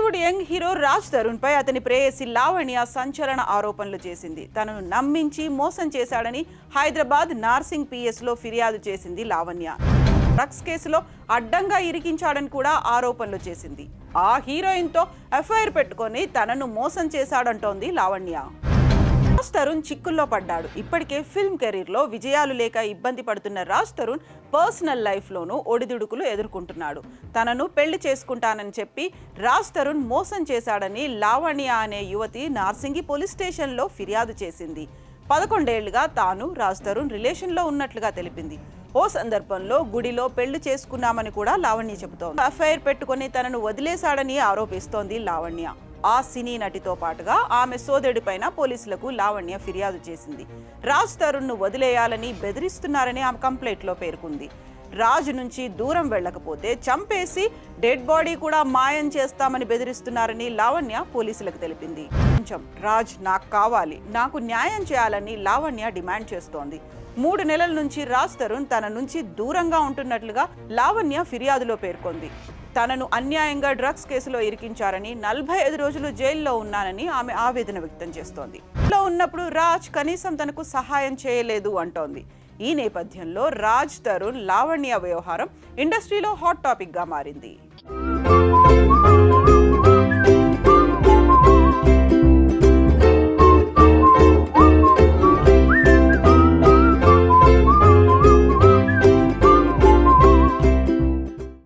Bollywood young hero Raj Tarun పై అతని ప్రేయసి లావణ్య సంచలన ఆరోపణలు చేసింది. తనను నమ్మించి మోసం చేశాడని హైదరాబాద్ నార్సింగ్ పిఎస్ లో ఫిర్యాదు చేసింది లావణ్య. డ్రగ్స్ కేసులో అడ్డంగా ఇరికించాడని కూడా ఆరోపణలు చేసింది. ఆ హీరోయిన్ తో ఎఫ్ఐఆర్ పెట్టుకొని తనను మోసం చేశాడంటోంది లావణ్య. రాజ్ తరుణ్ చిక్కుల్లో పడ్డాడు. ఇప్పటికే ఫిల్మ్ కెరీర్ లో విజయాలు లేక ఇబ్బంది పడుతున్న రాజ్ తరుణ్ పర్సనల్ లైఫ్ లోనూ ఒడిదుడుకులు ఎదుర్కొంటున్నాడు. తనను పెళ్లి చేసుకుంటానని చెప్పి రాజ్ తరుణ్ మోసం చేశాడని లావణ్య అనే యువతి నార్సింగి పోలీస్ స్టేషన్ లో ఫిర్యాదు చేసింది. 11 ఏళ్లుగా తాను రాజ్ తరుణ్ రిలేషన్ లో ఉన్నట్లుగా తెలిపింది. ఓ సందర్భంలో గుడిలో పెళ్లి చేసుకున్నామని కూడా లావణ్య చెబుతోంది. ఎఫ్ఐఆర్ పెట్టుకుని తనను వదిలేశాడని ఆరోపిస్తోంది లావణ్య. ఆ సినీ నటితో పాటుగా ఆమె సోదరుడిపైన పోలీసులకు లావణ్య ఫిర్యాదు చేసింది. రాజ్ తరుణ్ ను వదిలేయాలని బెదిరిస్తున్నారని ఆమె కంప్లైంట్ లో పేర్కొంది. రాజ్ నుంచి దూరం వెళ్ళకపోతే చంపేసి డెడ్ బాడీ కూడా మాయం చేస్తామని బెదిరిస్తున్నారని లావణ్య పోలీసులకు తెలిపింది. కొంచెం రాజ్ నాకు కావాలి, నాకు న్యాయం చేయాలని లావణ్య డిమాండ్ చేస్తోంది. 3 నెలల నుంచి రాజ్ తరుణ్ తన నుంచి దూరంగా ఉంటున్నట్లుగా లావణ్య ఫిర్యాదులో పేర్కొంది. తనను అన్యాయంగా డ్రగ్స్ కేసులో ఇరికించారని, 45 రోజులు జైల్లో ఉన్నానని ఆమె ఆవేదన వ్యక్తం చేస్తోంది. జైల్లో ఉన్నప్పుడు రాజ్ కనీసం తనకు సహాయం చేయలేదు అంటోంది. ఈ నేపథ్యంలో రాజ్ తరుణ్ లావణ్య వ్యవహారం ఇండస్ట్రీలో హాట్ టాపిక్ గా మారింది.